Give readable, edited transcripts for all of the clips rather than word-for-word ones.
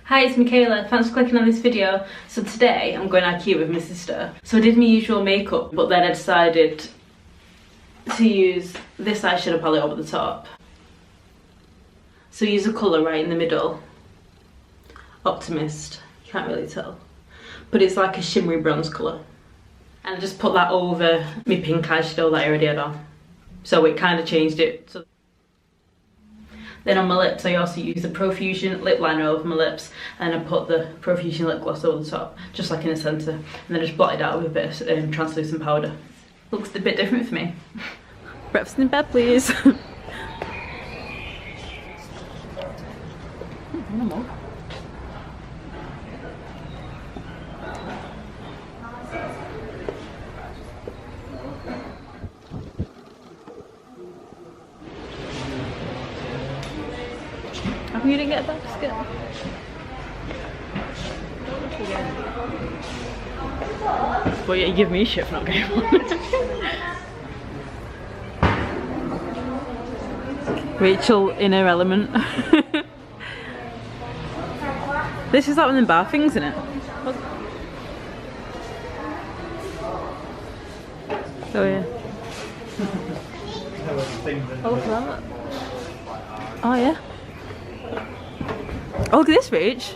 Hi, it's Michaela. Thanks for clicking on this video. So today I'm going to IKEA with my sister. So I did my usual makeup, but then I decided to use this eyeshadow palette over the top. So use a colour right in the middle. Optimist. You can't really tell. But it's like a shimmery bronze colour. And I just put that over my pink eyeshadow that I already had on. So it kind of changed it. So then on my lips, I also use the Profusion lip liner over my lips, and I put the Profusion lip gloss over the top, just like in the centre, and then I just blot it out with a bit of translucent powder. Looks a bit different for me. Breakfast in bed, please. You didn't get a basket? Well, yeah, you give me shit for not getting one. Rachel in her element. This is like one of the bar things, isn't it? Oh yeah. Oh, look at that. Oh yeah. Oh, look at this, Rach.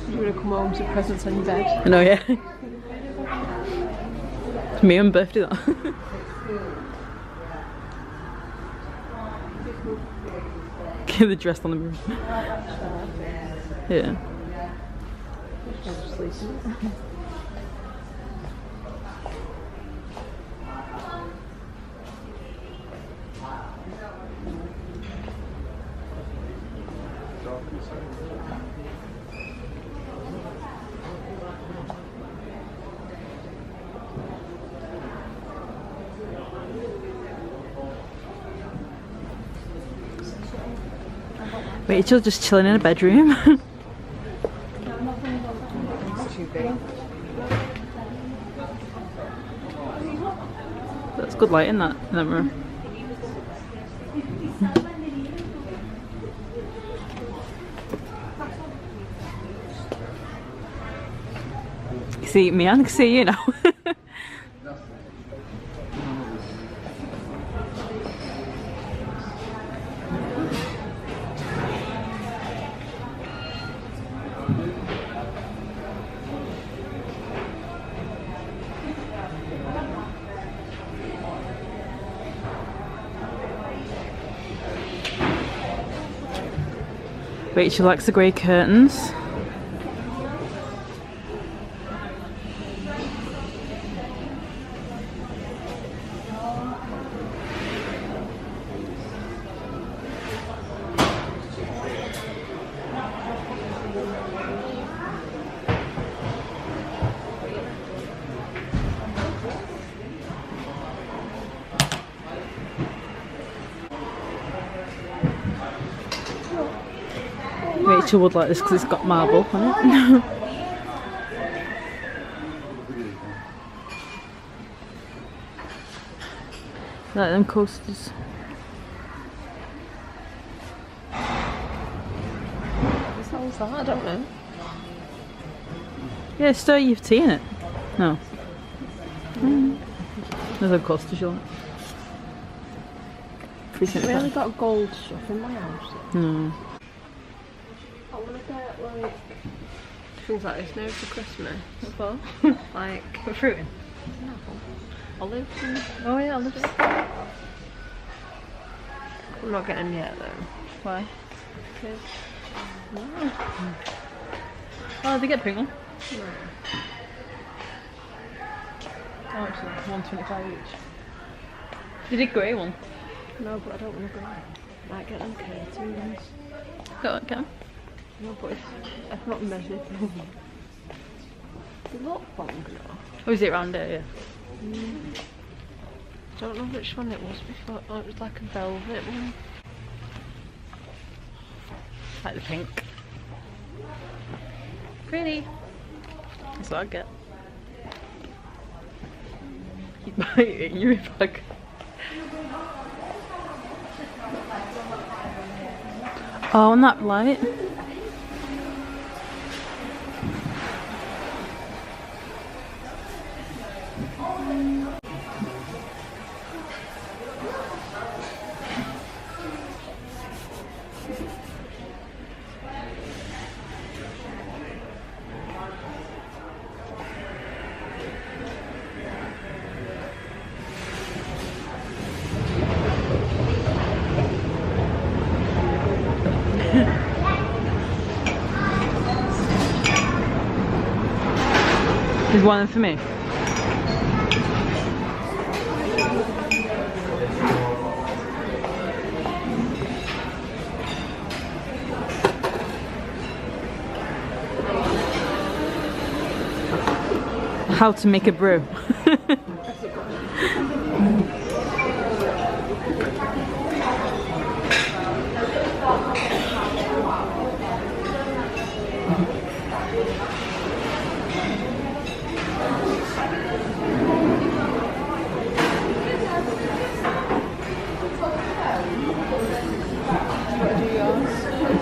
You're gonna come home to presents on your bed. I know, yeah. It's me on birthday, that. Get the dress on the room. Yeah. Rachel just chilling in a bedroom. That's good light in that room. See me, I can see you now. Rachel likes the grey curtains. Rachel would like this because it's got marble on it. Like them coasters. What sounds that? I don't know. Yeah, stir your tea in it. No. There's a coasters, you want. I've really got gold stuff in my house. No. I want to get like things like this now for Christmas. What for? Like Put fruit in? no, olives. And Oh yeah, olives. I'm not getting them yet though. Why? Because no. Oh, they get pink one. No. How much is that? 125 each. You did grey one. No, but I don't want to go. Might get them curtains. Go on, come. No, but I've not measured them. They look long though. Oh, is it round here? Yeah. Don't know which one it was before. Oh, it was like a velvet one. Like the pink. Pretty. That's what I get. Keep biting your bag. Oh, and that light. There's one for me. How to make a brew.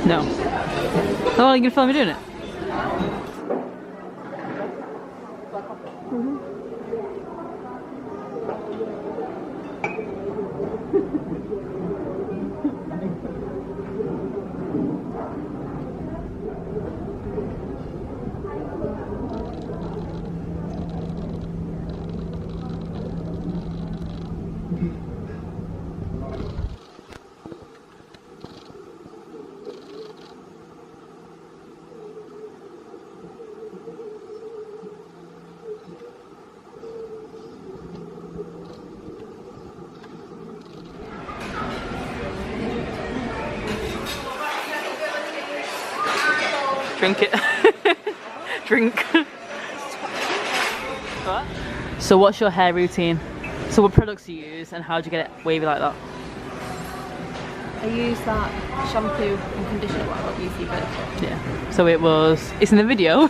No. Oh, are you gonna film me doing it? Drink it. Drink. What? So what's your hair routine? So what products do you use and how do you get it wavy like that? I use that shampoo and conditioner what I got UC Benefit. Yeah. So it was, it's in the video. I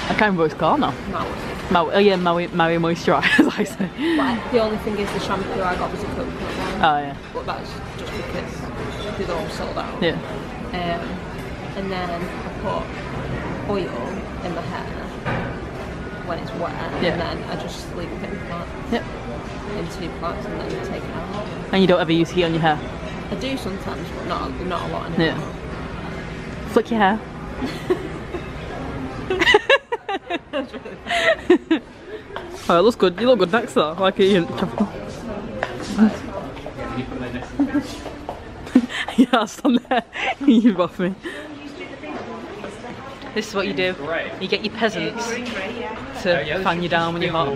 can't remember what it's called now. Maui. Oh yeah, Maui Moisturiser, as I say. But the only thing is the shampoo I got was a coconut one. Oh yeah. But that's just because they're all sold out. Yeah. And then I put oil in my hair when it's wet, Yeah. and then I just sleep it in plants. Yep. In 2 plants and then take it out. And you don't ever use heat on your hair? I do sometimes, but not a lot anymore. Yeah. Flick your hair. Oh, it looks good. You look good next though. Like it. Yeah, I'll stand there. You've off me. This is what you do. You get your peasants to fan you down when you're hot.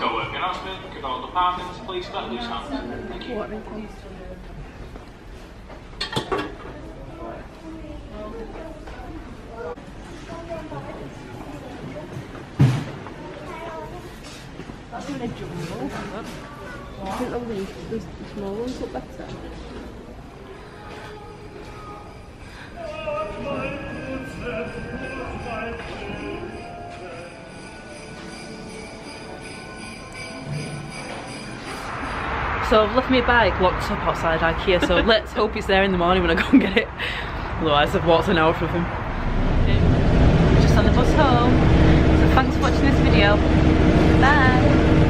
Co-work announcement, give all departments, please let loose hands. Thank you. That's in a jumbo. I think the small ones look better. So I've left my bike locked up outside IKEA, so let's hope it's there in the morning when I go and get it. Otherwise I've walked an hour with him. Just on the bus home. So thanks for watching this video. Bye!